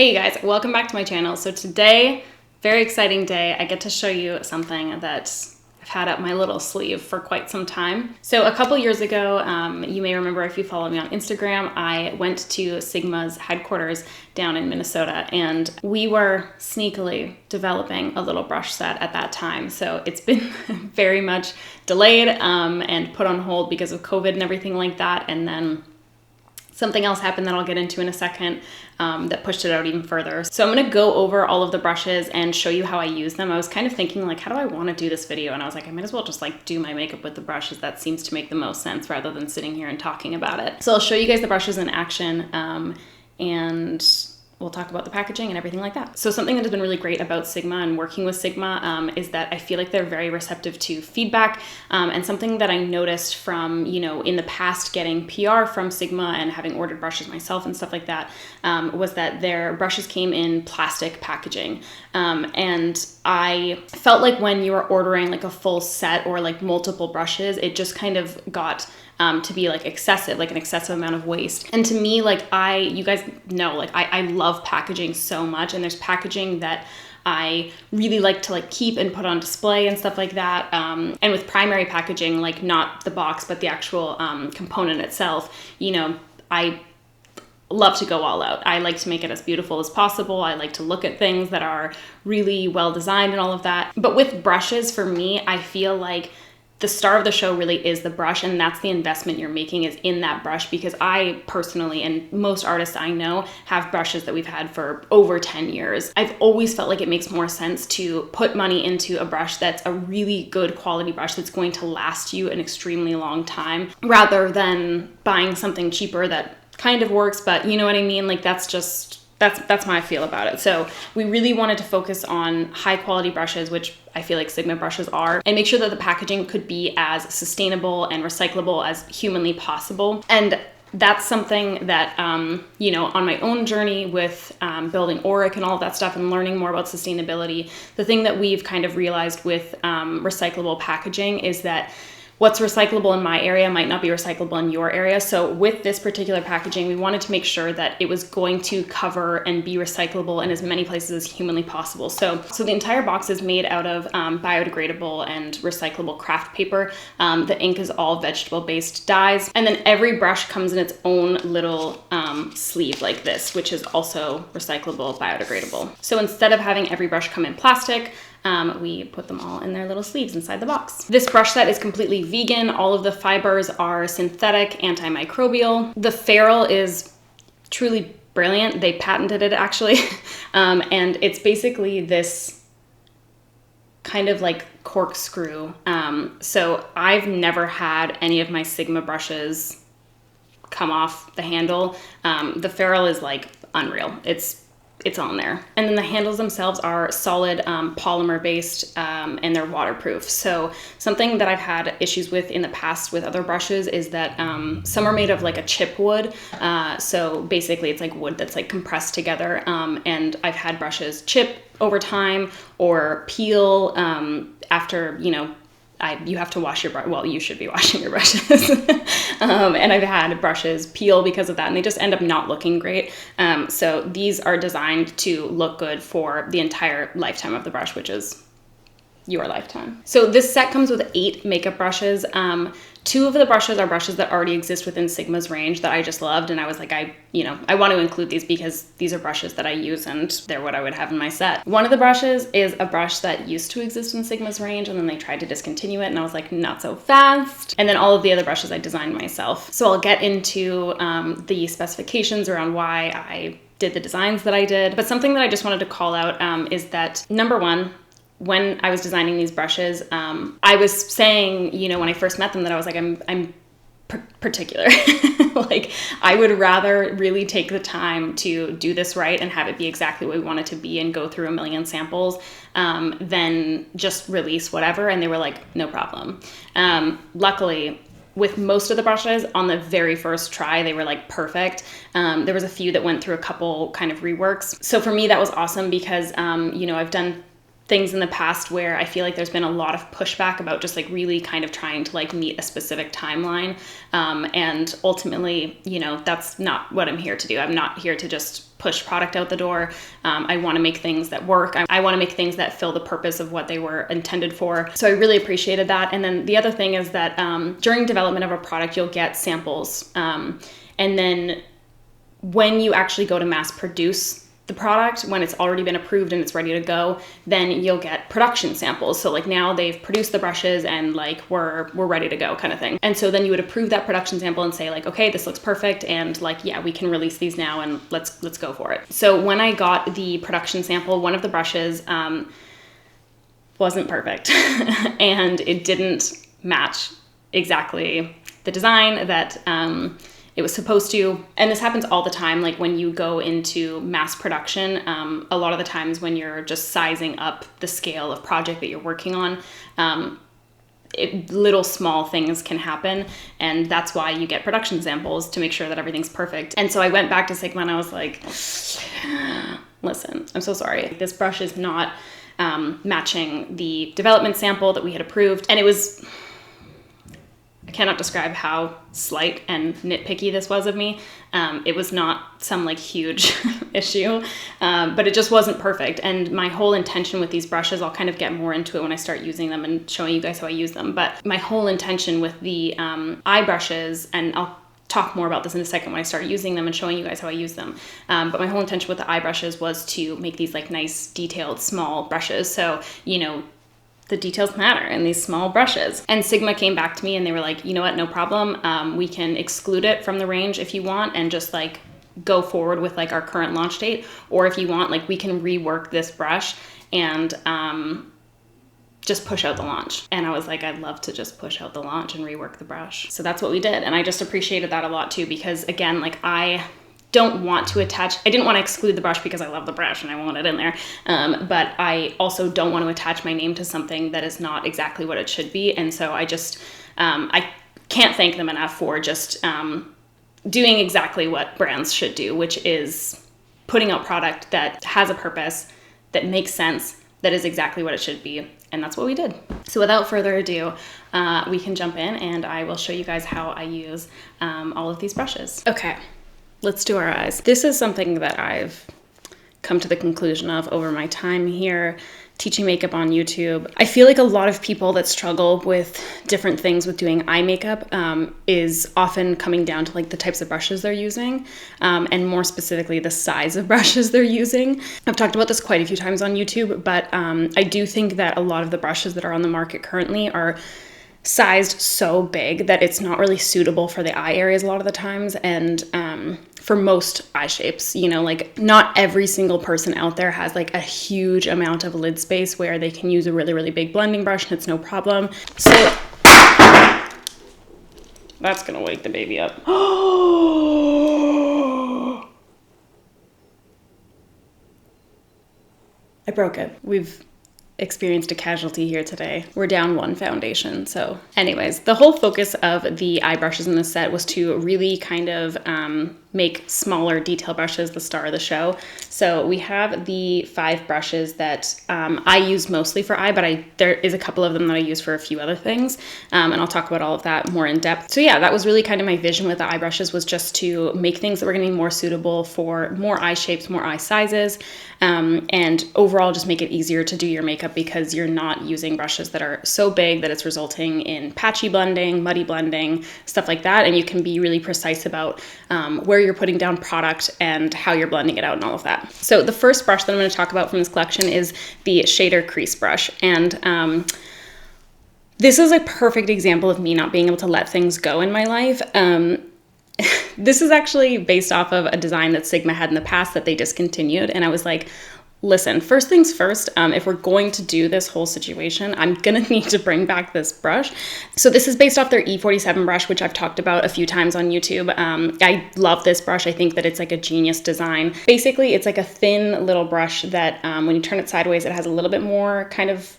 Hey you guys, welcome back to my channel. So today, very exciting day, I get to show you something that I've had up my little sleeve for quite some time. So a couple years ago, you may remember if you follow me on Instagram, I went to Sigma's headquarters down in Minnesota, and we were sneakily developing a little brush set at that time. So it's been very much delayed and put on hold because of COVID and everything like that. And then something else happened that I'll get into in a second that pushed it out even further. So I'm gonna go over all of the brushes and show you how I use them. I was kind of thinking like, how do I wanna do this video? And I was like, I might as well just like do my makeup with the brushes. That seems to make the most sense rather than sitting here and talking about it. So I'll show you guys the brushes in action and we'll talk about the packaging and everything like that. So something that has been really great about Sigma and working with Sigma is that I feel like they're very receptive to feedback. And something that I noticed from, in the past getting PR from Sigma and having ordered brushes myself and stuff like that, was that their brushes came in plastic packaging. And I felt like when you were ordering like a full set or like multiple brushes, it just kind of got to be like excessive, like an excessive amount of waste. And to me, like you guys know, like I love packaging so much, and there's packaging that I really like to like keep and put on display and stuff like that. And with primary packaging, like not the box, but the actual component itself, I love to go all out. I like to make it as beautiful as possible. I like to look at things that are really well designed and all of that. But with brushes, for me, I feel like the star of the show really is the brush, and that's the investment you're making is in that brush, because I personally, and most artists I know, have brushes that we've had for over 10 years. I've always felt like it makes more sense to put money into a brush that's a really good quality brush that's going to last you an extremely long time, rather than buying something cheaper that kind of works, but you know what I mean? Like that's how I feel about it. So we really wanted to focus on high quality brushes, which I feel like Sigma brushes are, and make sure that the packaging could be as sustainable and recyclable as humanly possible. And that's something that, on my own journey with building Auric and all of that stuff and learning more about sustainability, the thing that we've kind of realized with recyclable packaging is that what's recyclable in my area might not be recyclable in your area. So with this particular packaging, we wanted to make sure that it was going to cover and be recyclable in as many places as humanly possible. So the entire box is made out of biodegradable and recyclable craft paper. The ink is all vegetable-based dyes. And then every brush comes in its own little sleeve like this, which is also recyclable, biodegradable. So instead of having every brush come in plastic, we put them all in their little sleeves inside the box. This brush set is completely vegan. All of the fibers are synthetic, antimicrobial. The ferrule is truly brilliant. They patented it actually. And it's basically this kind of like corkscrew. So I've never had any of my Sigma brushes come off the handle. The ferrule is like unreal. It's on there. And then the handles themselves are solid polymer based and they're waterproof. So something that I've had issues with in the past with other brushes is that some are made of like a chip wood. So basically it's like wood that's like compressed together. And I've had brushes chip over time or peel after, you have to wash your brush. Well, you should be washing your brushes. And I've had brushes peel because of that, and they just end up not looking great. So these are designed to look good for the entire lifetime of the brush, which is your lifetime. So this set comes with 8 makeup brushes. 2 of the brushes are brushes that already exist within Sigma's range that I just loved. And I was like, I want to include these because these are brushes that I use and they're what I would have in my set. One of the brushes is a brush that used to exist in Sigma's range, and then they tried to discontinue it, and I was like, not so fast. And then all of the other brushes I designed myself. So I'll get into the specifications around why I did the designs that I did. But something that I just wanted to call out is that, number one, when I was designing these brushes, I was saying, when I first met them, that I was like, I'm particular. Like, I would rather really take the time to do this right and have it be exactly what we want it to be and go through a million samples than just release whatever. And they were like, no problem. Luckily, with most of the brushes on the very first try, they were like perfect. There was a few that went through a couple kind of reworks. So for me, that was awesome because, I've done things in the past where I feel like there's been a lot of pushback about just like really kind of trying to like meet a specific timeline. And ultimately, you know, that's not what I'm here to do. I'm not here to just push product out the door. I want to make things that work. I want to make things that fill the purpose of what they were intended for. So I really appreciated that. And then the other thing is that during development of a product, you'll get samples. And then when you actually go to mass produce the product, when it's already been approved and it's ready to go, then you'll get production samples. So like now they've produced the brushes and like we're ready to go kind of thing. And so then you would approve that production sample and say like, okay, this looks perfect. And like, yeah, we can release these now and let's go for it. So when I got the production sample, one of the brushes wasn't perfect and it didn't match exactly the design that it was supposed to. And this happens all the time. Like when you go into mass production, a lot of the times when you're just sizing up the scale of project that you're working on, little small things can happen. And that's why you get production samples to make sure that everything's perfect. And so I went back to Sigma and I was like, listen, I'm so sorry. This brush is not matching the development sample that we had approved. And it was, I cannot describe how slight and nitpicky this was of me. It was not some like huge issue, but it just wasn't perfect. And my whole intention with these brushes, I'll kind of get more into it when I start using them and showing you guys how I use them. But my whole intention with the eye brushes, and I'll talk more about this in a second when I start using them and showing you guys how I use them. But my whole intention with the eye brushes was to make these like nice, detailed, small brushes. So, you know, the details matter in these small brushes. And Sigma came back to me and they were like, you know what, no problem. We can exclude it from the range if you want and just like go forward with like our current launch date. Or if you want, like we can rework this brush and just push out the launch. And I was like, I'd love to just push out the launch and rework the brush. So that's what we did. And I just appreciated that a lot too, because again, like I didn't want to exclude the brush because I love the brush and I want it in there. But I also don't want to attach my name to something that is not exactly what it should be. And so I just, I can't thank them enough for just doing exactly what brands should do, which is putting out product that has a purpose, that makes sense, that is exactly what it should be. And that's what we did. So without further ado, we can jump in and I will show you guys how I use all of these brushes. Okay. Let's do our eyes. This is something that I've come to the conclusion of over my time here teaching makeup on YouTube. I feel like a lot of people that struggle with different things with doing eye makeup is often coming down to like the types of brushes they're using, and more specifically the size of brushes they're using. I've talked about this quite a few times on YouTube, but I do think that a lot of the brushes that are on the market currently are sized so big that it's not really suitable for the eye areas a lot of the times. And for most eye shapes, you know, like not every single person out there has like a huge amount of lid space where they can use a really, really big blending brush and it's no problem. So that's gonna wake the baby up. I broke it. We've experienced a casualty here today. We're down one foundation. So anyways, the whole focus of the eye brushes in this set was to really kind of make smaller detail brushes the star of the show. So we have the 5 brushes that I use mostly for eye, but there is a couple of them that I use for a few other things. And I'll talk about all of that more in depth. So yeah, that was really kind of my vision with the eye brushes, was just to make things that were going to be more suitable for more eye shapes, more eye sizes, and overall just make it easier to do your makeup because you're not using brushes that are so big that it's resulting in patchy blending, muddy blending, stuff like that. And you can be really precise about where you're putting down product and how you're blending it out and all of that. So the first brush that I'm going to talk about from this collection is the Shader Crease brush. And this is a perfect example of me not being able to let things go in my life. This is actually based off of a design that Sigma had in the past that they discontinued. And I was like, listen, first things first, if we're going to do this whole situation, I'm gonna need to bring back this brush. So this is based off their E47 brush, which I've talked about a few times on YouTube. I love this brush. I think that it's like a genius design. Basically, it's like a thin little brush that when you turn it sideways, it has a little bit more kind of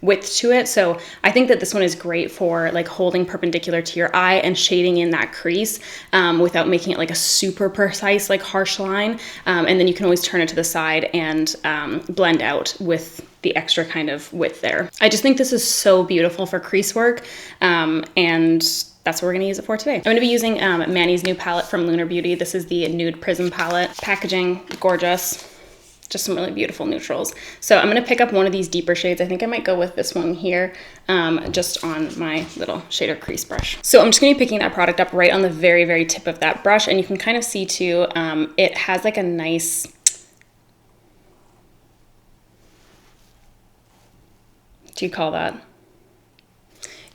width to it. So I think that this one is great for like holding perpendicular to your eye and shading in that crease without making it like a super precise, like harsh line. And then you can always turn it to the side and blend out with the extra kind of width there. I just think this is so beautiful for crease work, and that's what we're gonna use it for today. I'm gonna be using Manny's new palette from Lunar Beauty. This is the Nude Prism palette. Packaging, gorgeous. Just some really beautiful neutrals. So I'm gonna pick up one of these deeper shades. I think I might go with this one here, just on my little shader crease brush. So I'm just gonna be picking that product up right on the very, very tip of that brush. And you can kind of see too, it has like a nice, what do you call that?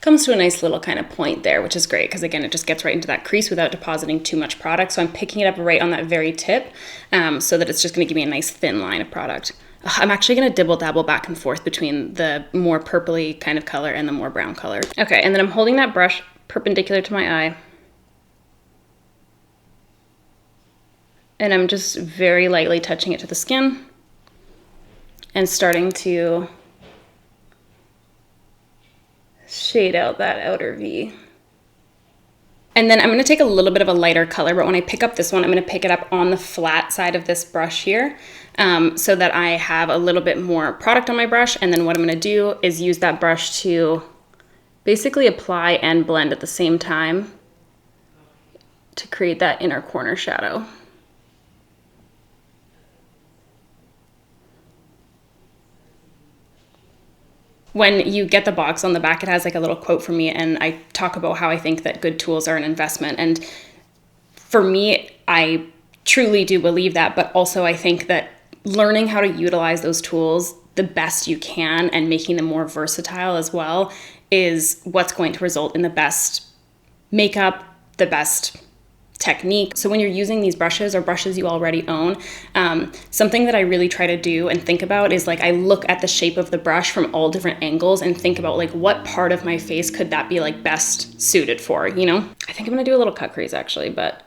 Comes to a nice little kind of point there, which is great because again, it just gets right into that crease without depositing too much product. So I'm picking it up right on that very tip, so that it's just gonna give me a nice thin line of product. I'm actually gonna dibble dabble back and forth between the more purpley kind of color and the more brown color. Okay, and then I'm holding that brush perpendicular to my eye. And I'm just very lightly touching it to the skin and starting to shade out that outer V. And then I'm gonna take a little bit of a lighter color, but when I pick up this one, I'm gonna pick it up on the flat side of this brush here, so that I have a little bit more product on my brush. And then what I'm gonna do is use that brush to basically apply and blend at the same time to create that inner corner shadow. When you get the box on the back, it has like a little quote from me, and I talk about how I think that good tools are an investment. And for me, I truly do believe that, but also I think that learning how to utilize those tools the best you can and making them more versatile as well is what's going to result in the best makeup, the best technique. So when you're using these brushes or brushes you already own, something that I really try to do and think about is like I look at the shape of the brush from all different angles and think about like what part of my face could that be like best suited for, you know? I think I'm gonna do a little cut crease actually, but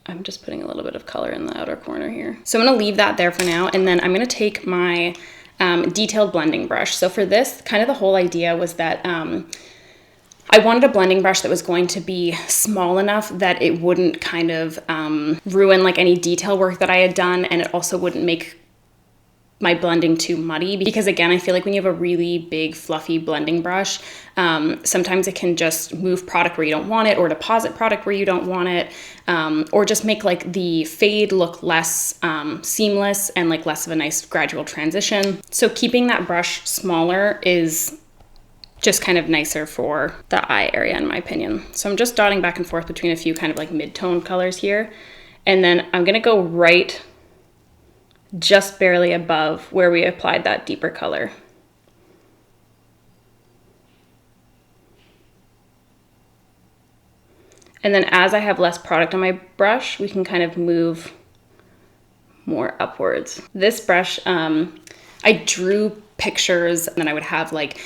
I'm just putting a little bit of color in the outer corner here. So I'm gonna leave that there for now, and then I'm gonna take my detailed blending brush. So for this, kind of the whole idea was that I wanted a blending brush that was going to be small enough that it wouldn't kind of ruin like any detail work that I had done, and it also wouldn't make my blending too muddy, because again, I feel like when you have a really big fluffy blending brush, sometimes it can just move product where you don't want it or deposit product where you don't want it, or just make like the fade look less seamless and like less of a nice gradual transition. So keeping that brush smaller is just kind of nicer for the eye area in my opinion. So I'm just dotting back and forth between a few kind of like mid-tone colors here. And then I'm gonna go right just barely above where we applied that deeper color. And then as I have less product on my brush, we can kind of move more upwards. This brush, I drew pictures, and then I would have like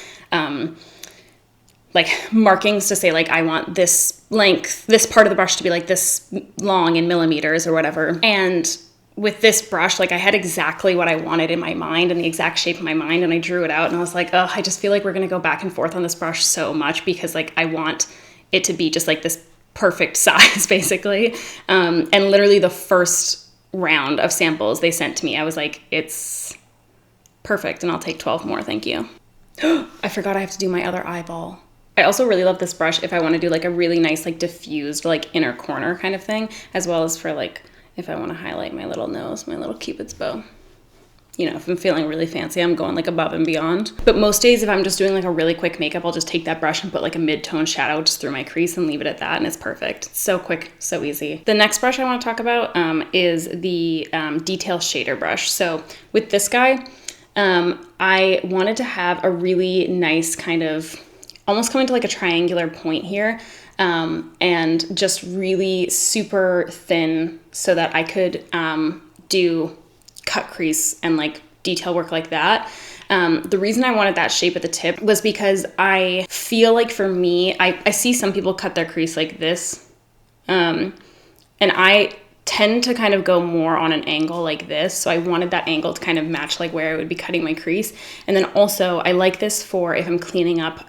markings to say like, I want this length, this part of the brush to be like this long in millimeters or whatever. And with this brush, like I had exactly what I wanted in my mind and the exact shape in my mind, and I drew it out, and I was like, oh, I just feel like we're gonna go back and forth on this brush so much because like I want it to be just like this perfect size basically. And literally the first round of samples they sent to me, I was like, it's perfect and I'll take 12 more, thank you. I forgot I have to do my other eyeball. I also really love this brush if I want to do like a really nice like diffused like inner corner kind of thing, as well as for like if I want to highlight my little nose, my little cupid's bow. You know, if I'm feeling really fancy, I'm going like above and beyond. But most days if I'm just doing like a really quick makeup, I'll just take that brush and put like a mid-tone shadow just through my crease and leave it at that, and it's perfect. So quick, so easy. The next brush I want to talk about is the Detail Shader brush. So with this guy, I wanted to have a really nice kind of almost coming to like a triangular point here, and just really super thin so that I could do cut crease and like detail work like that. The reason I wanted that shape at the tip was because I feel like for me, I see some people cut their crease like this, and I tend to kind of go more on an angle like this. So I wanted that angle to kind of match like where I would be cutting my crease. And then also I like this for if I'm cleaning up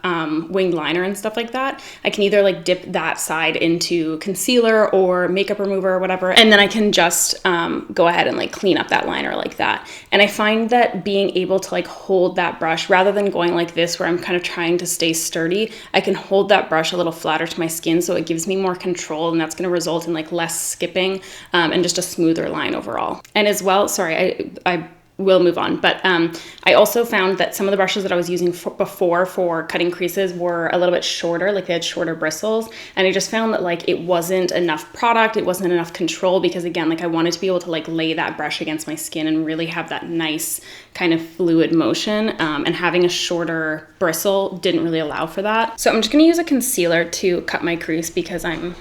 winged liner and stuff like that. I can either like dip that side into concealer or makeup remover or whatever. And then I can just go ahead and like clean up that liner like that. And I find that being able to like hold that brush rather than going like this where I'm kind of trying to stay sturdy, I can hold that brush a little flatter to my skin, so it gives me more control, and that's going to result in like less skipping and just a smoother line overall. And as well, sorry, I will move on, but I also found that some of the brushes that I was using before for cutting creases were a little bit shorter, like they had shorter bristles, and I just found that like it wasn't enough product, it wasn't enough control, because again, like I wanted to be able to like lay that brush against my skin and really have that nice kind of fluid motion, and having a shorter bristle didn't really allow for that. So I'm just gonna use a concealer to cut my crease because I'm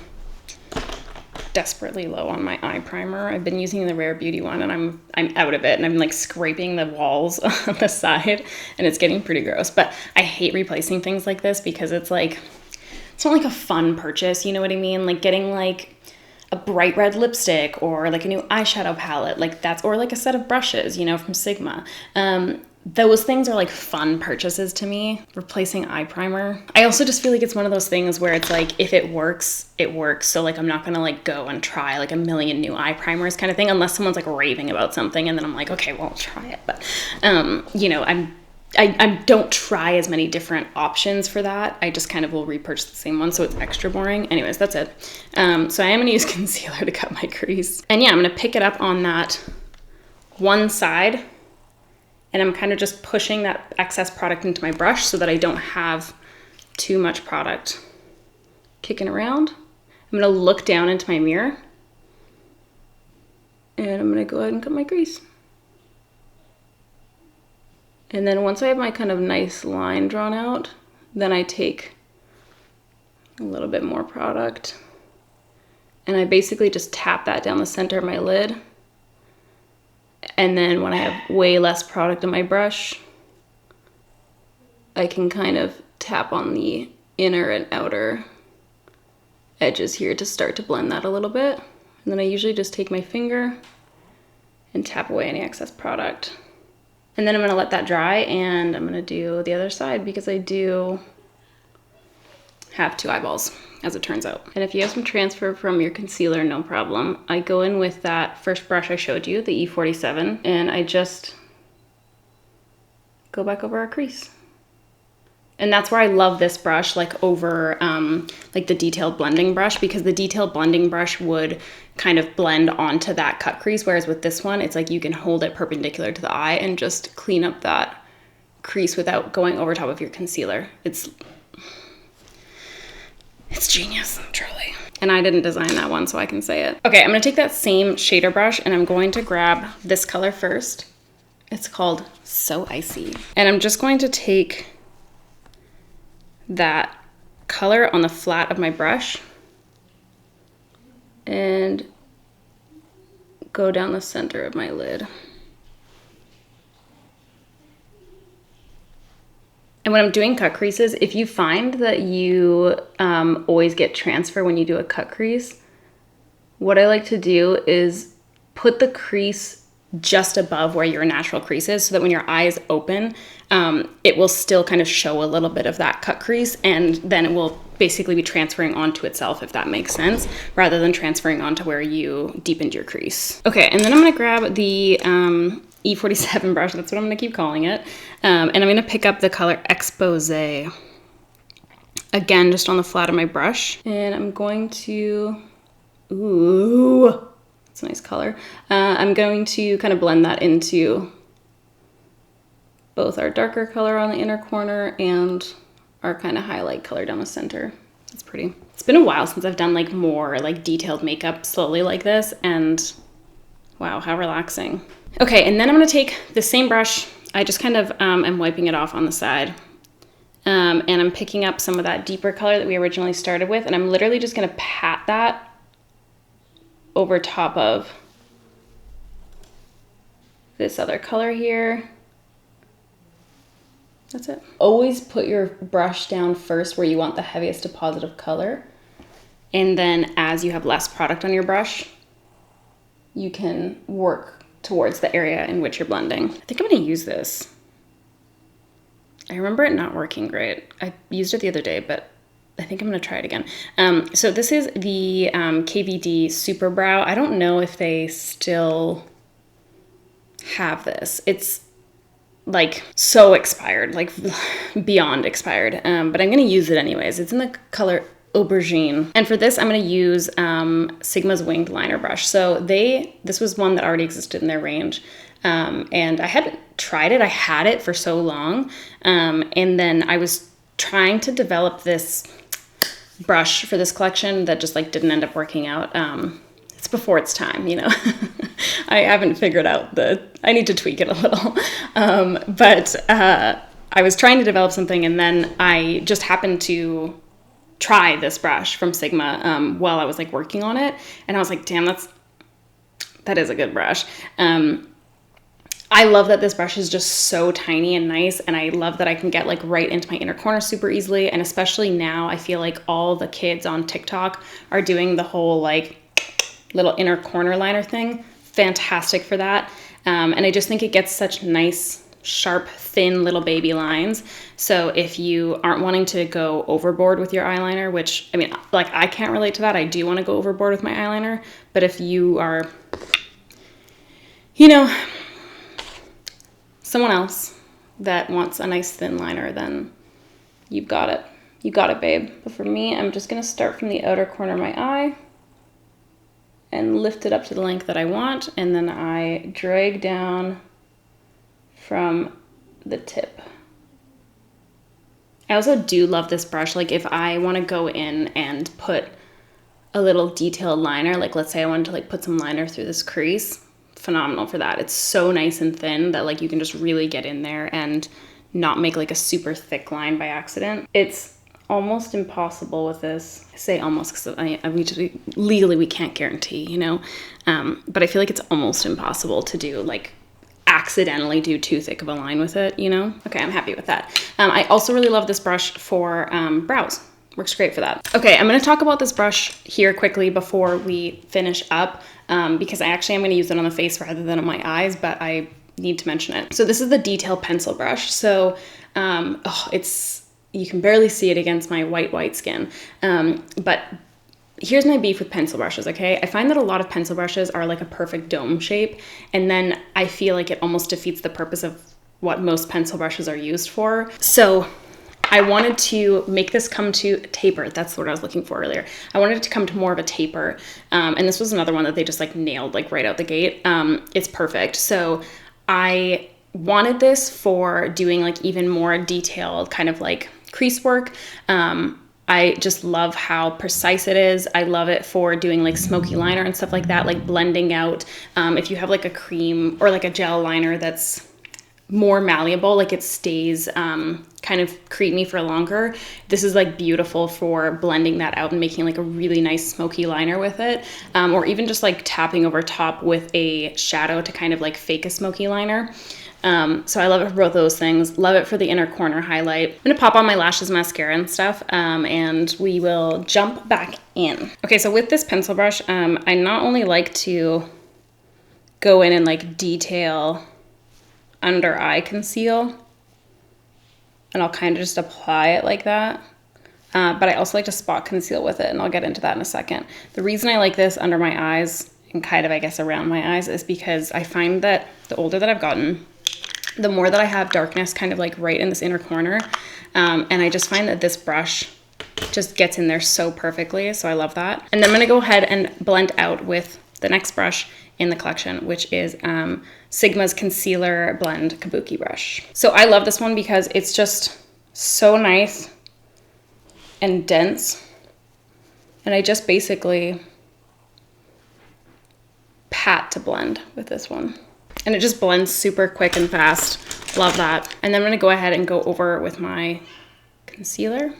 desperately low on my eye primer. I've been using the Rare Beauty one and I'm out of it, and I'm like scraping the walls on the side and it's getting pretty gross. But I hate replacing things like this because it's like, it's not like a fun purchase, you know what I mean? Like getting like a bright red lipstick or like a new eyeshadow palette, like that's, or like a set of brushes, you know, from Sigma. Those things are like fun purchases to me. Replacing eye primer, I also just feel like it's one of those things where it's like, if it works, it works. So like I'm not gonna like go and try like a million new eye primers kind of thing, unless someone's like raving about something and then I'm like, okay, well, I'll try it. But you know, I don't try as many different options for that. I just kind of will repurchase the same one, so it's extra boring. Anyways, that's it. So I am gonna use concealer to cut my crease. And yeah, I'm gonna pick it up on that one side, and I'm kind of just pushing that excess product into my brush so that I don't have too much product kicking around. I'm gonna look down into my mirror and I'm gonna go ahead and cut my crease. And then once I have my kind of nice line drawn out, then I take a little bit more product and I basically just tap that down the center of my lid. And then when I have way less product in my brush, I can kind of tap on the inner and outer edges here to start to blend that a little bit. And then I usually just take my finger and tap away any excess product. And then I'm gonna let that dry and I'm gonna do the other side because I do have two eyeballs, as it turns out. And if you have some transfer from your concealer, no problem. I go in with that first brush I showed you, the E47, and I just go back over our crease. And that's where I love this brush, like over like the detailed blending brush, because the detailed blending brush would kind of blend onto that cut crease, whereas with this one, it's like you can hold it perpendicular to the eye and just clean up that crease without going over top of your concealer. It's genius, truly. And I didn't design that one, so I can say it. Okay, I'm gonna take that same shader brush and I'm going to grab this color first. It's called So Icy. And I'm just going to take that color on the flat of my brush and go down the center of my lid. And when I'm doing cut creases, if you find that you always get transfer when you do a cut crease, what I like to do is put the crease just above where your natural crease is so that when your eye is open, it will still kind of show a little bit of that cut crease, and then it will basically be transferring onto itself, if that makes sense, rather than transferring onto where you deepened your crease. Okay, and then I'm gonna grab the E47 brush, that's what I'm gonna keep calling it, and I'm gonna pick up the color Expose, again, just on the flat of my brush, and I'm going to, ooh, it's a nice color. I'm going to kind of blend that into both our darker color on the inner corner and our kind of highlight color down the center. It's pretty. It's been a while since I've done like more like detailed makeup slowly like this, and wow, how relaxing. Okay, and then I'm gonna take the same brush. I just kind of am wiping it off on the side. And I'm picking up some of that deeper color that we originally started with, and I'm literally just gonna pat that over top of this other color here. That's it. Always put your brush down first where you want the heaviest deposit of color. And then as you have less product on your brush, you can work towards the area in which you're blending. I think I'm gonna use this. I remember it not working great. I used it the other day, but I think I'm gonna try it again. So this is the KVD Super Brow. I don't know if they still have this. It's like so expired, like beyond expired, but I'm gonna use it anyways. It's in the color Aubergine. And for this, I'm gonna use Sigma's winged liner brush. So this was one that already existed in their range. And I hadn't tried it. I had it for so long. And then I was trying to develop this brush for this collection that just like didn't end up working out. It's before its time, you know. I haven't figured out I need to tweak it a little. But I was trying to develop something, and then I just happened to try this brush from Sigma while I was like working on it. And I was like, damn, that is a good brush. I love that this brush is just so tiny and nice, and I love that I can get like right into my inner corner super easily, and especially now I feel like all the kids on TikTok are doing the whole like little inner corner liner thing. Fantastic for that. And I just think it gets such nice, sharp, thin little baby lines. So if you aren't wanting to go overboard with your eyeliner, which, I mean, like I can't relate to that. I do want to go overboard with my eyeliner, but if you are, you know, someone else that wants a nice thin liner, then you've got it. You got it, babe. But for me, I'm just gonna start from the outer corner of my eye and lift it up to the length that I want, and then I drag down from the tip. I also do love this brush. Like if I wanna go in and put a little detailed liner, like let's say I wanted to like put some liner through this crease, phenomenal for that. It's so nice and thin that like you can just really get in there and not make like a super thick line by accident. It's almost impossible with this. I say almost because legally we can't guarantee, you know, but I feel like it's almost impossible to do like accidentally do too thick of a line with it, you know? Okay, I'm happy with that. I also really love this brush for brows. Works great for that. Okay, I'm gonna talk about this brush here quickly before we finish up because I actually am gonna use it on the face rather than on my eyes, but I need to mention it. So this is the Detail Pencil Brush. So you can barely see it against my white skin, but here's my beef with pencil brushes, okay? I find that a lot of pencil brushes are like a perfect dome shape, and then I feel like it almost defeats the purpose of what most pencil brushes are used for. So I wanted to make this come to taper. That's what I was looking for earlier. I wanted it to come to more of a taper. And this was another one that they just like nailed like right out the gate. It's perfect. So I wanted this for doing like even more detailed kind of like crease work. I just love how precise it is. I love it for doing like smoky liner and stuff like that, like blending out. If you have like a cream or like a gel liner that's more malleable, like it stays kind of creamy for longer, this is like beautiful for blending that out and making like a really nice smoky liner with it, or even just like tapping over top with a shadow to kind of like fake a smoky liner. So I love it for both those things. Love it for the inner corner highlight. I'm gonna pop on my lashes, mascara and stuff, and we will jump back in. Okay, so with this pencil brush, I not only like to go in and like detail under eye conceal, and I'll kind of just apply it like that. But I also like to spot conceal with it, and I'll get into that in a second. The reason I like this under my eyes and kind of, I guess, around my eyes is because I find that the older that I've gotten, the more that I have darkness kind of like right in this inner corner. And I just find that this brush just gets in there so perfectly. So I love that. And then I'm gonna go ahead and blend out with the next brush in the collection, which is Sigma's Concealer Blend Kabuki brush. So I love this one because it's just so nice and dense. And I just basically pat to blend with this one. And it just blends super quick and fast. Love that. And then I'm gonna go ahead and go over with my concealer.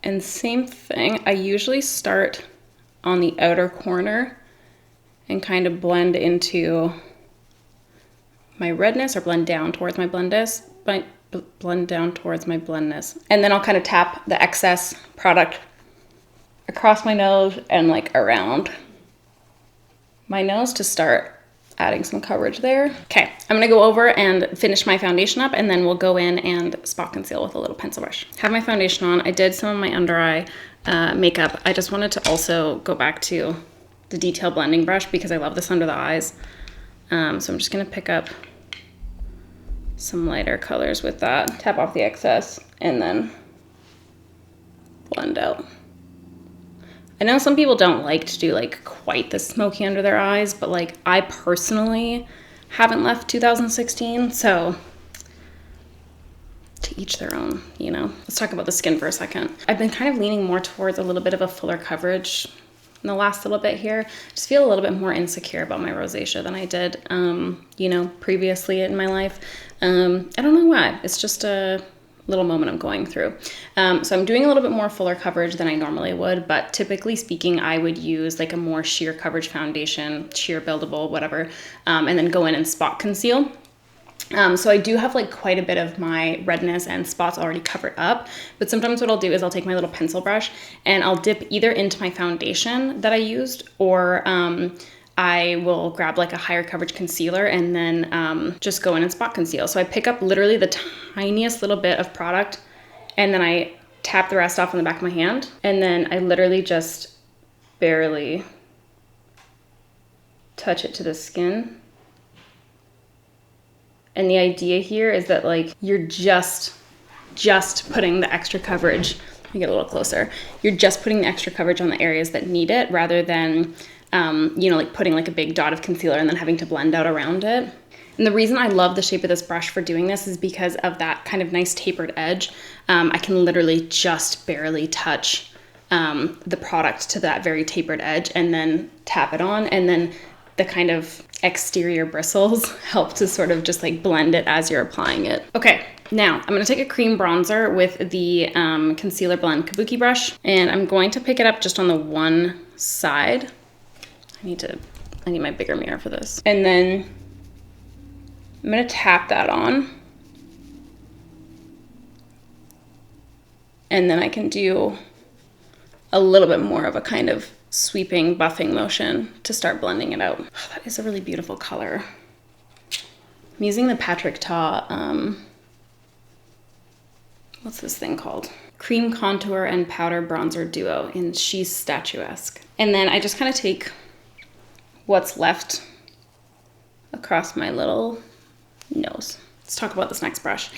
And same thing, I usually start on the outer corner and kind of blend into my redness, or blend down towards my blendness, blend down towards my blendness. And then I'll kind of tap the excess product across my nose and like around. my nose to start adding some coverage there. Okay, I'm gonna go over and finish my foundation up, and then we'll go in and spot conceal with a little pencil brush. Have my foundation on. I did some of my under eye makeup. I just wanted to also go back to the detail blending brush because I love this under the eyes. So I'm just gonna pick up some lighter colors with that. Tap off the excess and then blend out. I know some people don't like to do like quite the smoky under their eyes, but like I personally haven't left 2016, so to each their own, you know. Let's talk about the skin for a second. I've been kind of leaning more towards a little bit of a fuller coverage in the last little bit here. I just feel a little bit more insecure about my rosacea than I did, you know, previously in my life. I don't know why. It's just a little moment I'm going through. So I'm doing a little bit more fuller coverage than I normally would, but typically speaking, I would use like a more sheer coverage foundation, sheer buildable, whatever, and then go in and spot conceal. So I do have like quite a bit of my redness and spots already covered up, but sometimes what I'll do is I'll take my little pencil brush and I'll dip either into my foundation that I used, or I will grab like a higher coverage concealer and then just go in and spot conceal. So I pick up literally the tiniest little bit of product and then I tap the rest off on the back of my hand, and then I literally just barely touch it to the skin. And the idea here is that like you're just putting the extra coverage. Let me get a little closer. You're just putting the extra coverage on the areas that need it, rather than you know, like putting like a big dot of concealer and then having to blend out around it. And the reason I love the shape of this brush for doing this is because of that kind of nice tapered edge. I can literally just barely touch the product to that very tapered edge and then tap it on, and then the kind of exterior bristles help to sort of just like blend it as you're applying it. Okay, now I'm gonna take a cream bronzer with the Concealer Blend Kabuki brush, and I'm going to pick it up just on the one side. I need my bigger mirror for this. And then I'm gonna tap that on. And then I can do a little bit more of a kind of sweeping, buffing motion to start blending it out. Oh, that is a really beautiful color. I'm using the Patrick Ta, what's this thing called? Cream Contour and Powder Bronzer Duo in She's Statuesque. And then I just kind of take what's left across my little nose. Let's talk about this next brush.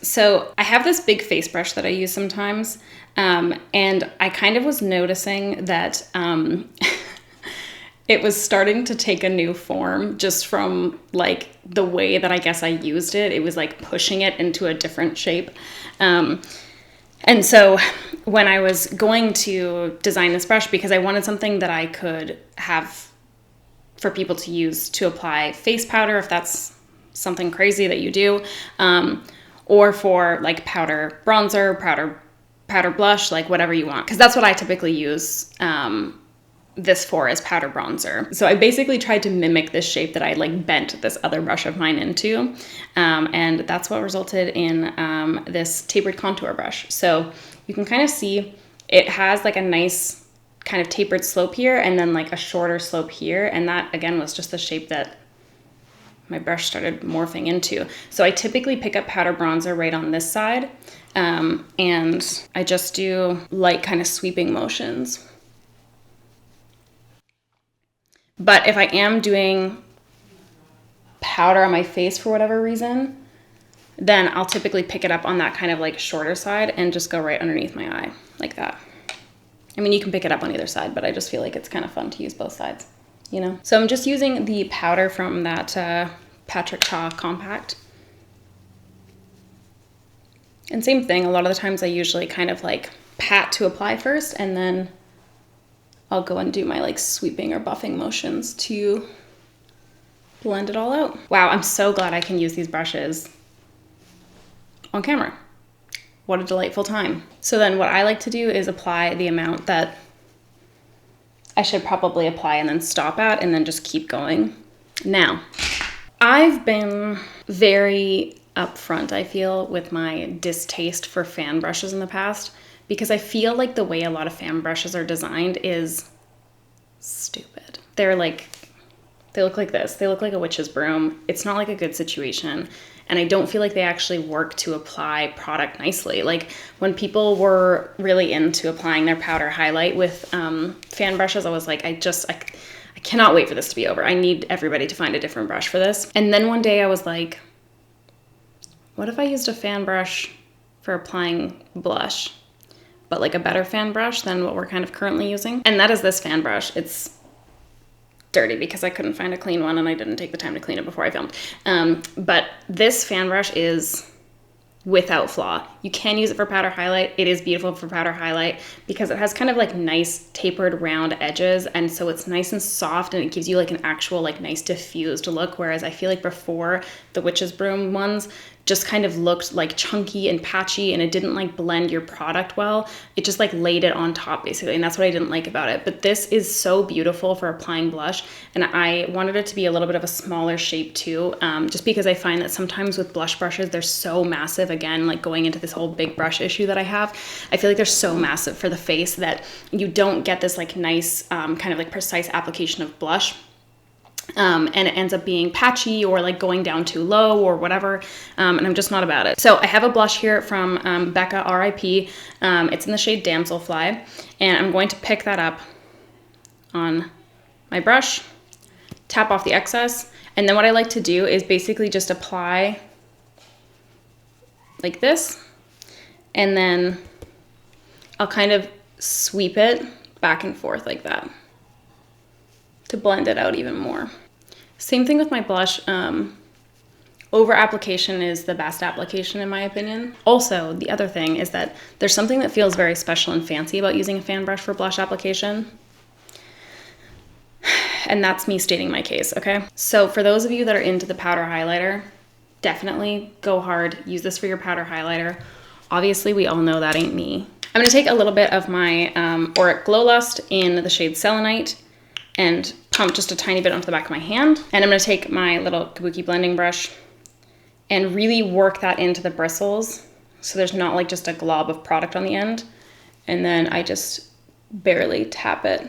So I have this big face brush that I use sometimes, and I kind of was noticing that it was starting to take a new form just from like the way that I guess I used it. It was like pushing it into a different shape. And so when I was going to design this brush, because I wanted something that I could have for people to use to apply face powder, if that's something crazy that you do, or for like powder bronzer, powder blush, like whatever you want, because that's what I typically use this for, is powder bronzer. So I basically tried to mimic this shape that I like bent this other brush of mine into, and that's what resulted in this tapered contour brush. So you can kind of see it has like a nice kind of tapered slope here and then like a shorter slope here, and that again was just the shape that my brush started morphing into. So I typically pick up powder bronzer right on this side, and I just do light kind of sweeping motions. But if I am doing powder on my face for whatever reason, then I'll typically pick it up on that kind of like shorter side and just go right underneath my eye like that. I mean, you can pick it up on either side, but I just feel like it's kind of fun to use both sides, you know? So I'm just using the powder from that Patrick Ta compact. And same thing, a lot of the times I usually kind of like pat to apply first, and then I'll go and do my like sweeping or buffing motions to blend it all out. Wow, I'm so glad I can use these brushes on camera. What a delightful time. So then what I like to do is apply the amount that I should probably apply and then stop at, and then just keep going. Now, I've been very upfront, I feel, with my distaste for fan brushes in the past, because I feel like the way a lot of fan brushes are designed is stupid. They're like They look like this. They look like a witch's broom. It's not like a good situation. And I don't feel like they actually work to apply product nicely. Like when people were really into applying their powder highlight with fan brushes, I was like, I cannot wait for this to be over. I need everybody to find a different brush for this. And then one day I was like, what if I used a fan brush for applying blush, but like a better fan brush than what we're kind of currently using? And that is this fan brush. It's dirty because I couldn't find a clean one and I didn't take the time to clean it before I filmed. But this fan brush is without flaw. You can use it for powder highlight. It is beautiful for powder highlight because it has kind of like nice tapered round edges, and so it's nice and soft and it gives you like an actual like nice diffused look, whereas I feel like before the witch's broom ones just kind of looked like chunky and patchy and it didn't like blend your product well. It just like laid it on top basically, and that's what I didn't like about it. But this is so beautiful for applying blush, and I wanted it to be a little bit of a smaller shape too, just because I find that sometimes with blush brushes they're so massive, again like going into this whole big brush issue that I have, I feel like they're so massive for the face that you don't get this like nice kind of like precise application of blush. And it ends up being patchy or like going down too low or whatever, and I'm just not about it. So I have a blush here from Becca RIP. It's in the shade Damselfly, and I'm going to pick that up on my brush, tap off the excess, and then what I like to do is basically just apply like this, and then I'll kind of sweep it back and forth like that to blend it out even more. Same thing with my blush. Over application is the best application in my opinion. Also, the other thing is that there's something that feels very special and fancy about using a fan brush for blush application. And that's me stating my case, okay? So for those of you that are into the powder highlighter, definitely go hard, use this for your powder highlighter. Obviously, we all know that ain't me. I'm gonna take a little bit of my Auric Glow Lust in the shade Selenite and pump just a tiny bit onto the back of my hand. And I'm gonna take my little kabuki blending brush and really work that into the bristles so there's not like just a glob of product on the end. And then I just barely tap it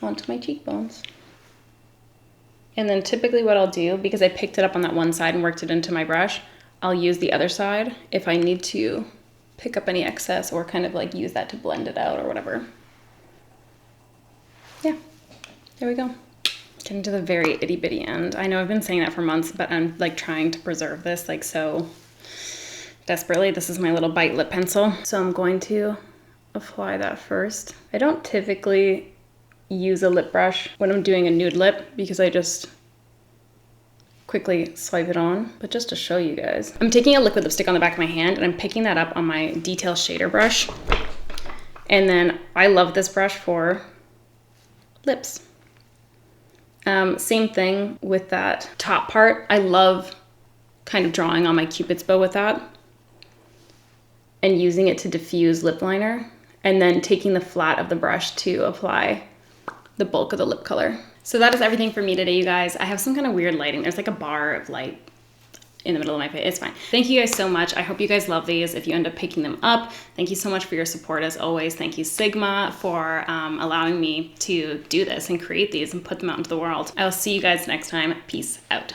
onto my cheekbones. And then typically what I'll do, because I picked it up on that one side and worked it into my brush, I'll use the other side if I need to pick up any excess or kind of like use that to blend it out or whatever. Yeah, there we go. Getting to the very itty bitty end. I know I've been saying that for months, but I'm like trying to preserve this like so desperately. This is my little bite lip pencil. So I'm going to apply that first. I don't typically use a lip brush when I'm doing a nude lip because I just quickly swipe it on, but just to show you guys. I'm taking a liquid lipstick on the back of my hand and I'm picking that up on my detail shader brush. And then I love this brush for lips. Same thing with that top part. I love kind of drawing on my Cupid's bow with that and using it to diffuse lip liner and then taking the flat of the brush to apply the bulk of the lip color. So that is everything for me today, you guys. I have some kind of weird lighting. There's like a bar of light in the middle of my face. It's fine. Thank you guys so much. I hope you guys love these. If you end up picking them up, thank you so much for your support as always. Thank you Sigma for allowing me to do this and create these and put them out into the world. I'll see you guys next time. Peace out.